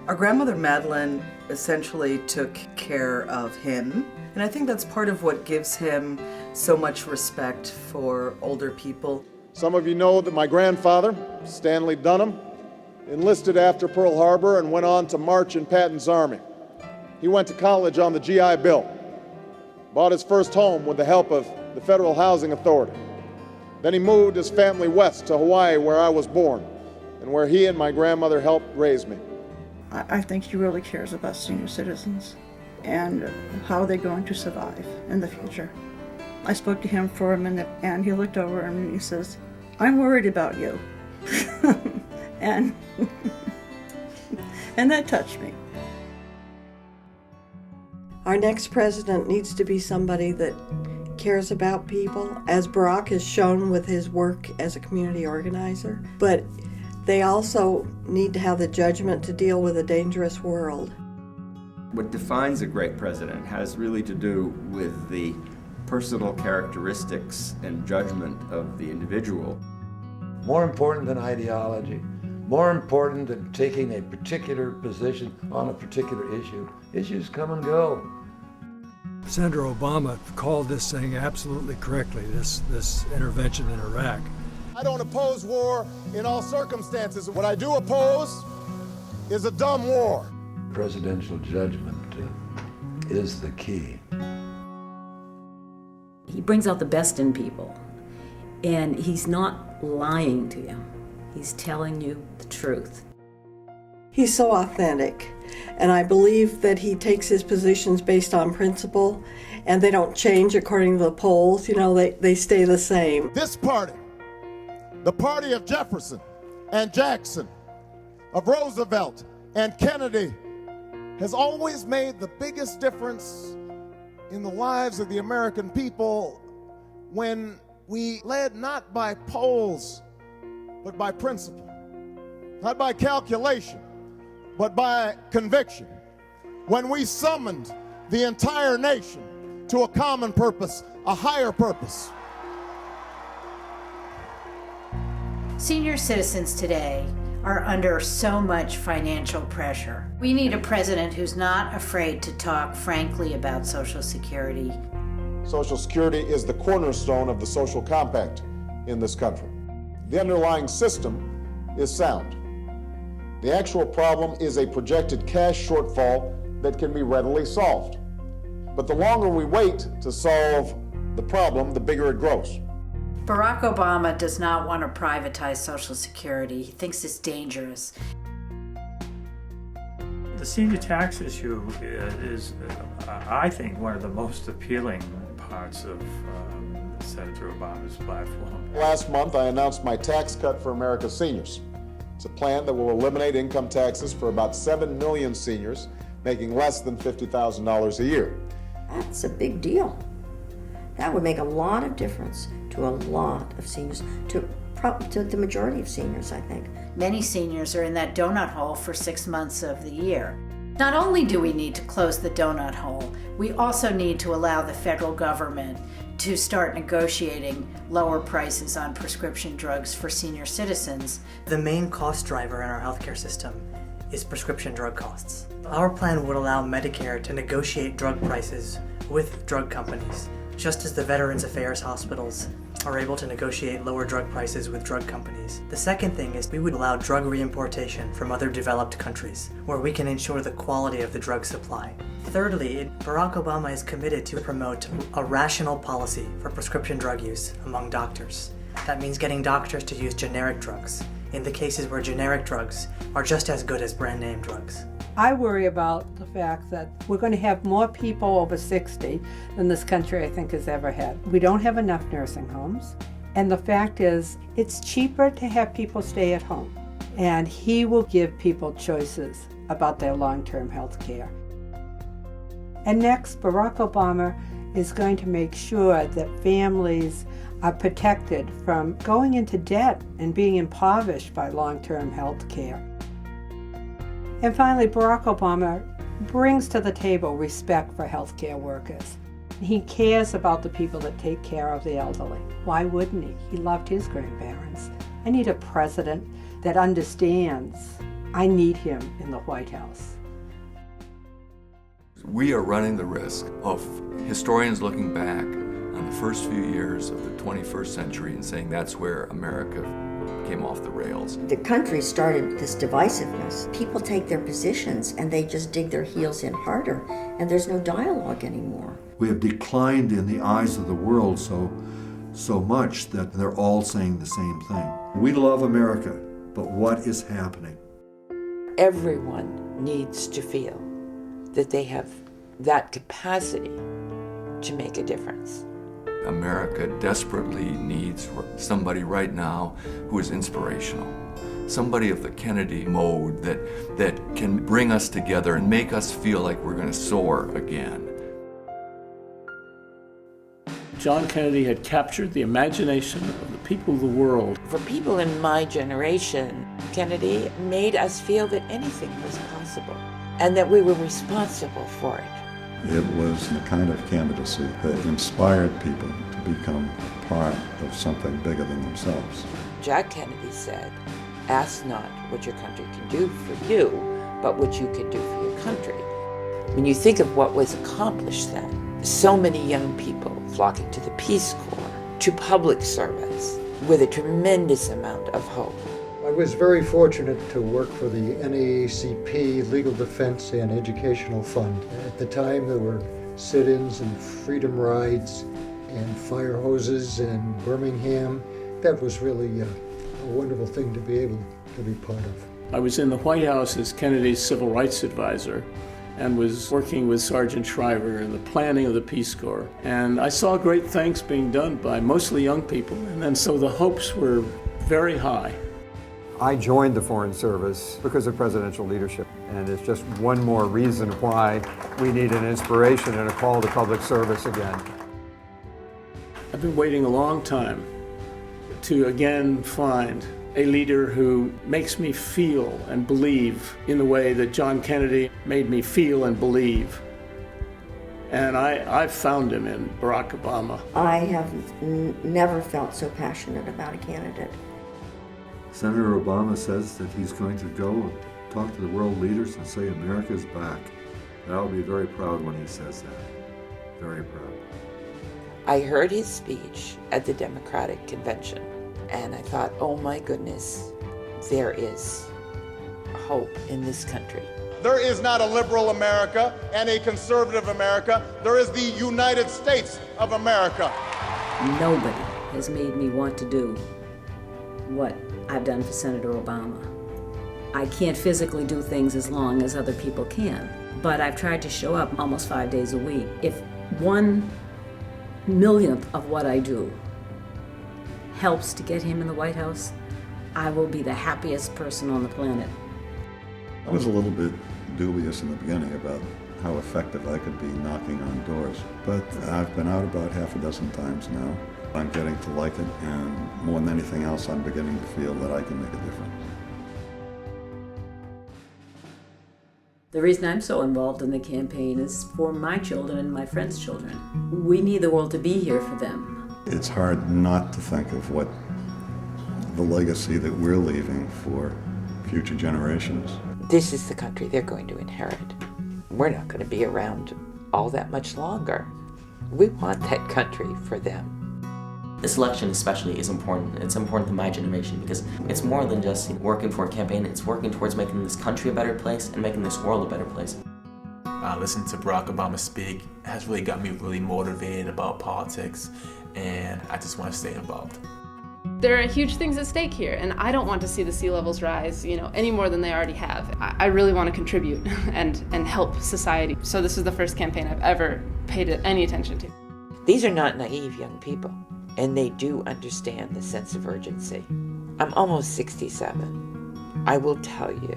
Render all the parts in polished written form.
Our grandmother Madeline essentially took care of him, and I think that's part of what gives him so much respect for older people. Some of you know that my grandfather, Stanley Dunham, enlisted after Pearl Harbor and went on to march in Patton's army. He went to college on the GI Bill, bought his first home with the help of the Federal Housing Authority. Then he moved his family west to Hawaii, where I was born, and where he and my grandmother helped raise me. I think he really cares about senior citizens and how they're going to survive in the future. I spoke to him for a minute, and he looked over at me and he says, "I'm worried about you." and and that touched me. Our next president needs to be somebody that cares about people, as Barack has shown with his work as a community organizer. But they also need to have the judgment to deal with a dangerous world. What defines a great president has really to do with the personal characteristics and judgment of the individual. More important than ideology, more important than taking a particular position on a particular issue. Issues come and go. Senator Obama called this thing absolutely correctly, this intervention in Iraq. I don't oppose war in all circumstances. What I do oppose is a dumb war. Presidential judgment is the key. He brings out the best in people, and he's not lying to you. He's telling you the truth. He's so authentic, and I believe that he takes his positions based on principle, and they don't change according to the polls. You know, they stay the same. This party, the party of Jefferson and Jackson, of Roosevelt and Kennedy, has always made the biggest difference in the lives of the American people when we led not by polls, but by principle, not by calculation, but by conviction. When we summoned the entire nation to a common purpose, a higher purpose. Senior citizens today are under so much financial pressure. We need a president who's not afraid to talk frankly about Social Security. Social Security is the cornerstone of the social compact in this country. The underlying system is sound. The actual problem is a projected cash shortfall that can be readily solved. But the longer we wait to solve the problem, the bigger it grows. Barack Obama does not want to privatize Social Security. He thinks it's dangerous. The senior tax issue is, I think, one of the most appealing parts of Senator Obama's platform. Last month, I announced my tax cut for America's seniors. It's a plan that will eliminate income taxes for about 7 million seniors making less than $50,000 a year. That's a big deal. That would make a lot of difference to a lot of seniors, to the majority of seniors, I think. Many seniors are in that donut hole for 6 months of the year. Not only do we need to close the donut hole, we also need to allow the federal government to start negotiating lower prices on prescription drugs for senior citizens. The main cost driver in our healthcare system is prescription drug costs. Our plan would allow Medicare to negotiate drug prices with drug companies, just as the Veterans Affairs hospitals are able to negotiate lower drug prices with drug companies. The second thing is we would allow drug reimportation from other developed countries, where we can ensure the quality of the drug supply. Thirdly, Barack Obama is committed to promote a rational policy for prescription drug use among doctors. That means getting doctors to use generic drugs in the cases where generic drugs are just as good as brand name drugs. I worry about the fact that we're going to have more people over 60 than this country, I think, has ever had. We don't have enough nursing homes. And the fact is, it's cheaper to have people stay at home. And he will give people choices about their long-term health care. And next, Barack Obama is going to make sure that families are protected from going into debt and being impoverished by long-term health care. And finally, Barack Obama brings to the table respect for healthcare workers. He cares about the people that take care of the elderly. Why wouldn't he? He loved his grandparents. I need a president that understands I need him in the White House. We are running the risk of historians looking back on the first few years of the 21st century and saying that's where America came off the rails. The country started this divisiveness. People take their positions and they just dig their heels in harder, and there's no dialogue anymore. We have declined in the eyes of the world so much that they're all saying the same thing. We love America, but what is happening? Everyone needs to feel that they have that capacity to make a difference. America desperately needs somebody right now who is inspirational. Somebody of the Kennedy mode that can bring us together and make us feel like we're going to soar again. John Kennedy had captured the imagination of the people of the world. For people in my generation, Kennedy made us feel that anything was possible and that we were responsible for it. It was the kind of candidacy that inspired people to become part of something bigger than themselves. Jack Kennedy said, "Ask not what your country can do for you, but what you can do for your country." When you think of what was accomplished then, so many young people flocking to the Peace Corps, to public service, with a tremendous amount of hope. I was very fortunate to work for the NAACP Legal Defense and Educational Fund. At the time, there were sit-ins and freedom rides and fire hoses in Birmingham. That was really a wonderful thing to be able to be part of. I was in the White House as Kennedy's civil rights advisor and was working with Sergeant Shriver in the planning of the Peace Corps. And I saw great things being done by mostly young people, and so the hopes were very high. I joined the Foreign Service because of presidential leadership, and it's just one more reason why we need an inspiration and a call to public service again. I've been waiting a long time to again find a leader who makes me feel and believe in the way that John Kennedy made me feel and believe. And I've found him in Barack Obama. I have never felt so passionate about a candidate. Senator Obama says that he's going to go talk to the world leaders and say America's back. And I'll be very proud when he says that. Very proud. I heard his speech at the Democratic Convention, and I thought, oh my goodness, there is hope in this country. There is not a liberal America and a conservative America. There is the United States of America. Nobody has made me want to do what I've done for Senator Obama. I can't physically do things as long as other people can, but I've tried to show up almost 5 days a week. If 1/1,000,000th of what I do helps to get him in the White House, I will be the happiest person on the planet. I was a little bit dubious in the beginning about how effective I could be knocking on doors, but I've been out about half a dozen times now. I'm getting to like it, and more than anything else, I'm beginning to feel that I can make a difference. The reason I'm so involved in the campaign is for my children and my friends' children. We need the world to be here for them. It's hard not to think of what the legacy that we're leaving for future generations. This is the country they're going to inherit. We're not going to be around all that much longer. We want that country for them. This election especially is important. It's important to my generation because it's more than just working for a campaign. It's working towards making this country a better place and making this world a better place. Listening to Barack Obama speak has really got me really motivated about politics, and I just want to stay involved. There are huge things at stake here, and I don't want to see the sea levels rise, any more than they already have. I really want to contribute and help society. So this is the first campaign I've ever paid any attention to. These are not naive young people, and they do understand the sense of urgency. I'm almost 67. I will tell you,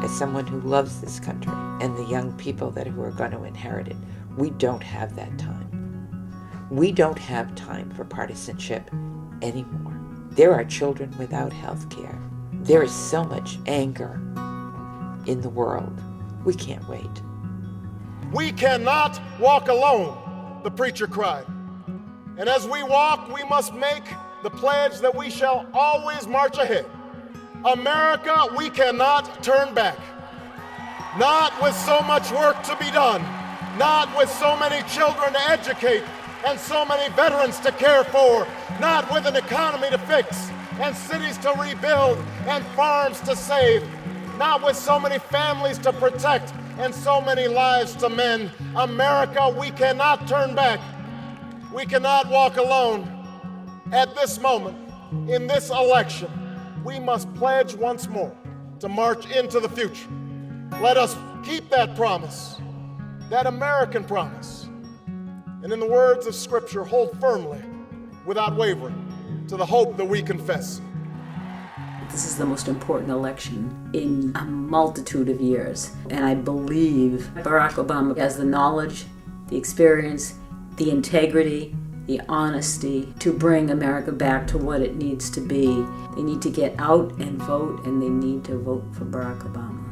as someone who loves this country and the young people who are going to inherit it, we don't have that time. We don't have time for partisanship anymore. There are children without health care. There is so much anger in the world. We can't wait. We cannot walk alone, the preacher cried. And as we walk, we must make the pledge that we shall always march ahead, America, we cannot turn back. Not with so much work to be done, not with so many children to educate and so many veterans to care for, not with an economy to fix and cities to rebuild and farms to save, not with so many families to protect and so many lives to mend. America, we cannot turn back. We cannot walk alone. At this moment, in this election, we must pledge once more to march into the future. Let us keep that promise, that American promise, and in the words of Scripture, hold firmly, without wavering, to the hope that we confess. This is the most important election in a multitude of years, and I believe Barack Obama has the knowledge, the experience, the integrity, the honesty to bring America back to what it needs to be. They need to get out and vote, and they need to vote for Barack Obama.